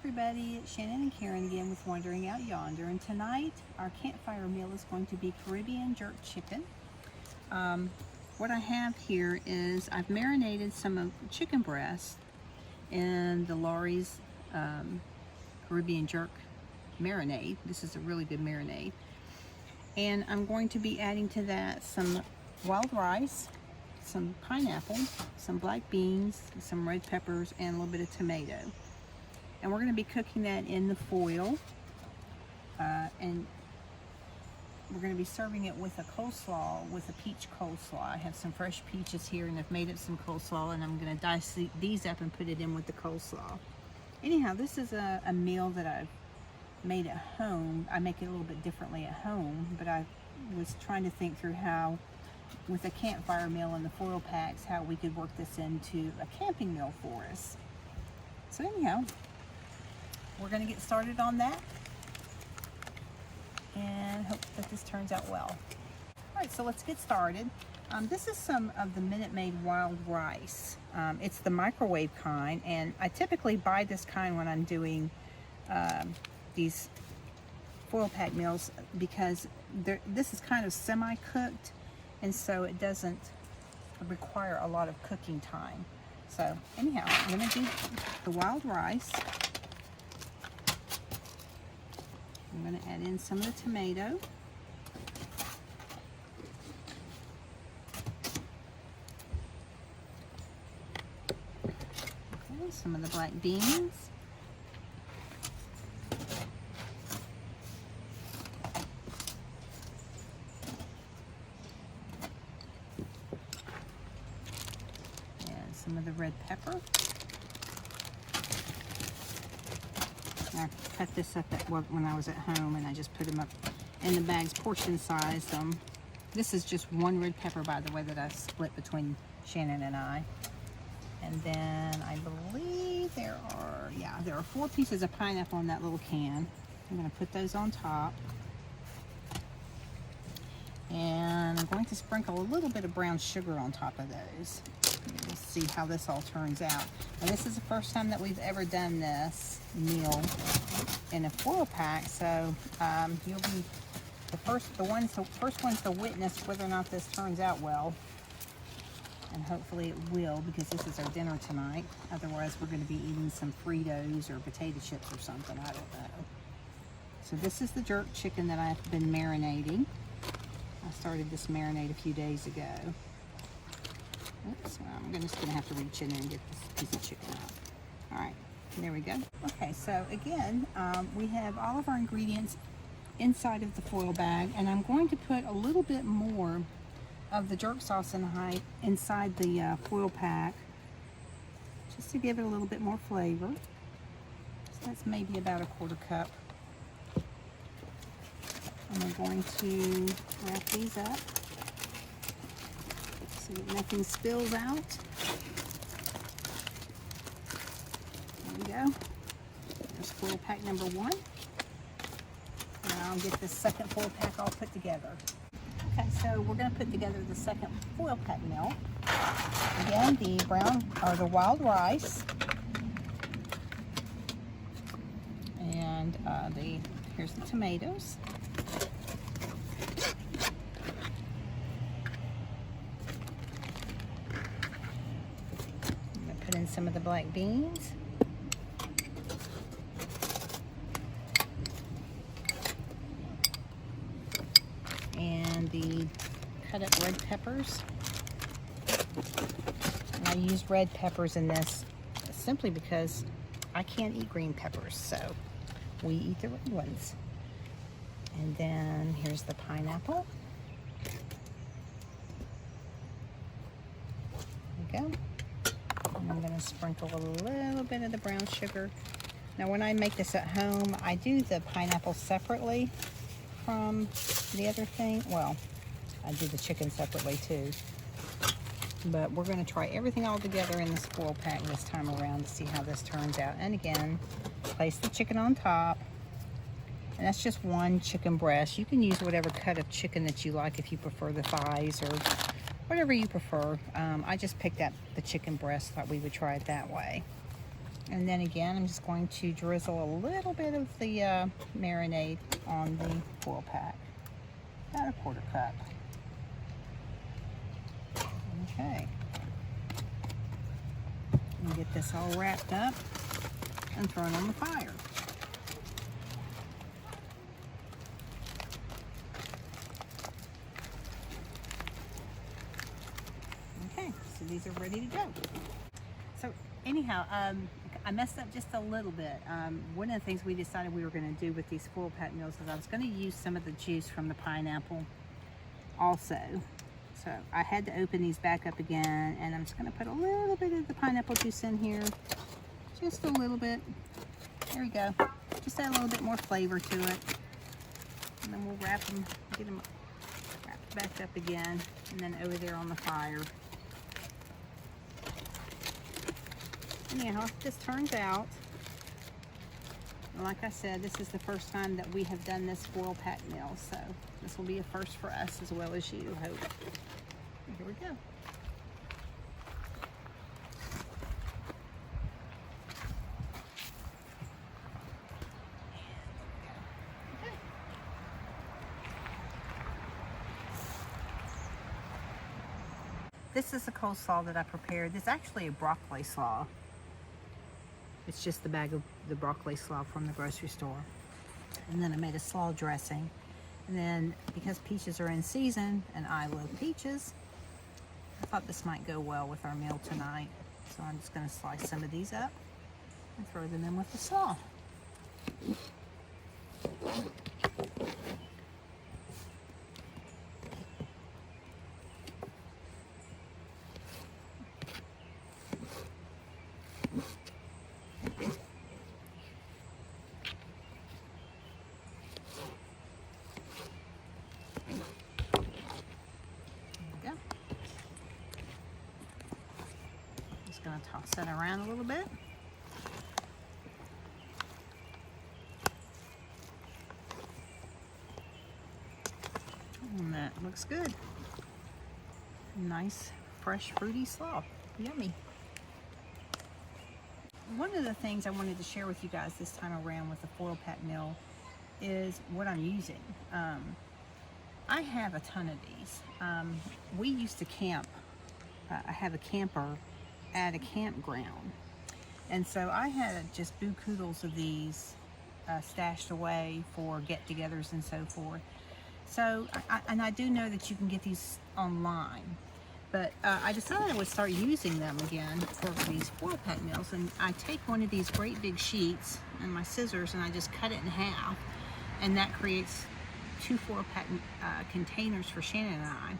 everybody, it's Shannon and Karen again with Wandering Out Yonder, and tonight our campfire meal is going to be Caribbean jerk chicken. What I have here is I've marinated some of chicken breast in the Lawry's Caribbean jerk marinade. This is a really good marinade. And I'm going to be adding to that some wild rice, some pineapple, some black beans, some red peppers, and a little bit of tomato. And we're going to be cooking that in the foil, and we're going to be serving it with a coleslaw, with a peach coleslaw. I have some fresh peaches here, and I've made up some coleslaw, and I'm going to dice these up and put it in with the coleslaw. Anyhow, this is a meal that I've made at home. I make it a little bit differently at home, but I was trying to think through how, with a campfire meal and the foil packs, how we could work this into a camping meal for us. So anyhow, we're going to get started on that and hope that this turns out well. Alright, so let's get started. This is some of the Minute Maid wild rice. It's the microwave kind, and I typically buy this kind when I'm doing these foil pack meals because this is kind of semi-cooked, and so it doesn't require a lot of cooking time. So anyhow, I'm going to do the wild rice. I'm going to add in some of the tomato. Okay, some of the black beans. And some of the red pepper. I cut this up when I was at home, and I just put them up in the bags, portion sized them. This is just one red pepper, by the way, that I split between Shannon and I. And then I believe there are 4 pieces of pineapple in that little can. I'm going to put those on top. And I'm going to sprinkle a little bit of brown sugar on top of those. We'll see how this all turns out. And this is the first time that we've ever done this meal in a foil pack, so you'll be the first ones to witness whether or not this turns out well. And hopefully it will, because this is our dinner tonight. Otherwise we're going to be eating some Fritos or potato chips or something, I don't know. So this is the jerk chicken that I've been marinating. I started this marinade a few days ago. Oops, I'm just going to have to reach in there and get this piece of chicken out. Alright, there we go. Okay, so again, we have all of our ingredients inside of the foil bag, and I'm going to put a little bit more of the jerk sauce inside the foil pack, just to give it a little bit more flavor. So that's maybe about a 1/4 cup. And we're going to wrap these up so that nothing spills out. There we go. There's foil pack number 1. And I'll get the second foil pack all put together. Okay, so we're going to put together the second foil pack meal. Again, the wild rice, and here's the tomatoes. I'm going to put in some of the black beans. And the cut up red peppers. And I use red peppers in this simply because I can't eat green peppers, so we eat the red ones. And then here's the pineapple. There we go. And I'm going to sprinkle a little bit of the brown sugar. Now when I make this at home, I do the pineapple separately from the other thing. Well, I do the chicken separately too, but we're going to try everything all together in this foil pack this time around to see how this turns out. And again, place the chicken on top, and that's just one chicken breast. You can use whatever cut of chicken that you like, if you prefer the thighs or whatever you prefer. I just picked up the chicken breast, thought we would try it that way. And then again, I'm just going to drizzle a little bit of the marinade on the foil pack. About a 1/4 cup. Okay. And get this all wrapped up and thrown on the fire. Okay, so these are ready to go. So anyhow, I messed up just a little bit. One of the things we decided we were going to do with these foil pack meals is I was going to use some of the juice from the pineapple also. So I had to open these back up again, and I'm just going to put a little bit of the pineapple juice in here. Just a little bit. There we go. Just add a little bit more flavor to it. And then we'll wrap them, get them wrapped back up again, and then over there on the fire. Anyhow, this turns out, like I said, this is the first time that we have done this foil pack meal, so this will be a first for us as well as you, I hope. Here we go. This is a coleslaw that I prepared. This is actually a broccoli slaw. It's just the bag of the broccoli slaw from the grocery store. And then I made a slaw dressing. And then because peaches are in season and I love peaches, I thought this might go well with our meal tonight. So I'm just going to slice some of these up and throw them in with the slaw. Going to toss that around a little bit. And that looks good. Nice, fresh, fruity slaw. Yummy. One of the things I wanted to share with you guys this time around with the foil pack meal is what I'm using. I have a ton of these. We used to camp. I have a camper at a campground, and so I had just boo-koodles of these stashed away for get-togethers and so forth. So I do know that you can get these online, but I decided I would start using them again for these foil pack meals. And I take one of these great big sheets and my scissors and I just cut it in half, and that creates 2 foil pack containers for Shannon and I.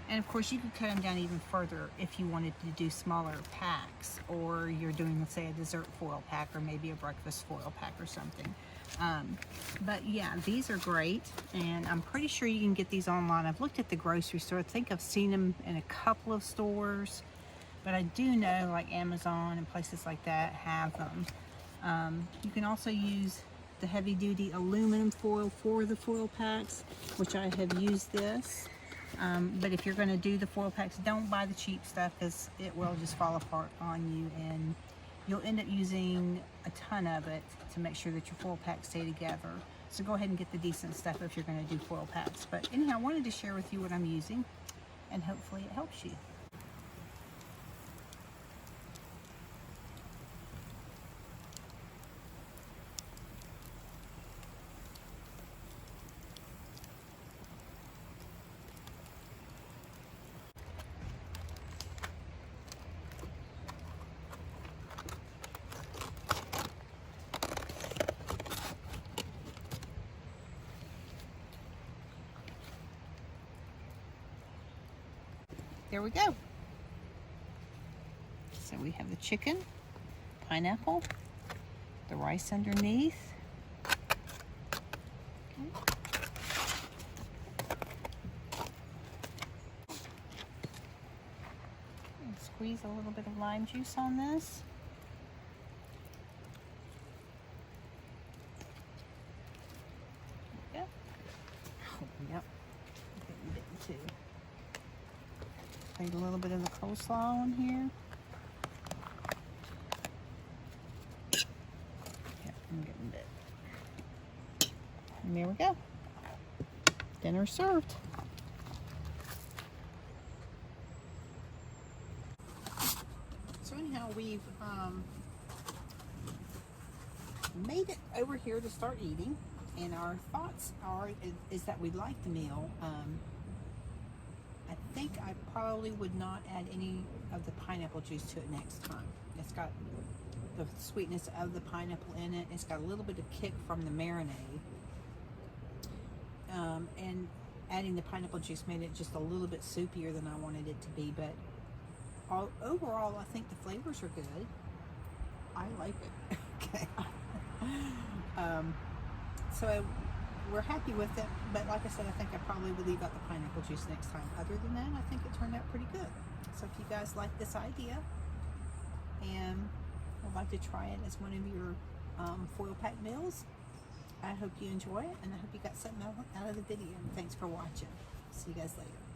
And of course you could cut them down even further if you wanted to do smaller packs, or you're doing, let's say, a dessert foil pack or maybe a breakfast foil pack or something. But yeah, these are great, and I'm pretty sure you can get these online. I've looked at the grocery store. I think I've seen them in a couple of stores, but I do know like Amazon and places like that have them. You can also use the heavy-duty aluminum foil for the foil packs, which I have used this. But if you're going to do the foil packs, don't buy the cheap stuff, because it will just fall apart on you, and you'll end up using a ton of it to make sure that your foil packs stay together. So go ahead and get the decent stuff if you're going to do foil packs. But anyhow, I wanted to share with you what I'm using, and hopefully it helps you. There we go. So we have the chicken, pineapple, the rice underneath. Okay. And squeeze a little bit of lime juice on this. There we go. Oh, yep. Getting bitten too. Put a little bit of the coleslaw on here. dinner served. So anyhow, we've made it over here to start eating, and our thoughts is that we like the meal. I think I probably would not add any of the pineapple juice to it next time. It's got the sweetness of the pineapple in it. It's got a little bit of kick from the marinade. And adding the pineapple juice made it just a little bit soupier than I wanted it to be, but overall I think the flavors are good. I like it. Okay. So we're happy with it, but like I said, I think I probably would leave out the pineapple juice next time. Other than that, I think it turned out pretty good. So if you guys like this idea and would like to try it as one of your foil pack meals, I hope you enjoy it, and I hope you got something out of the video. Thanks for watching. See you guys later.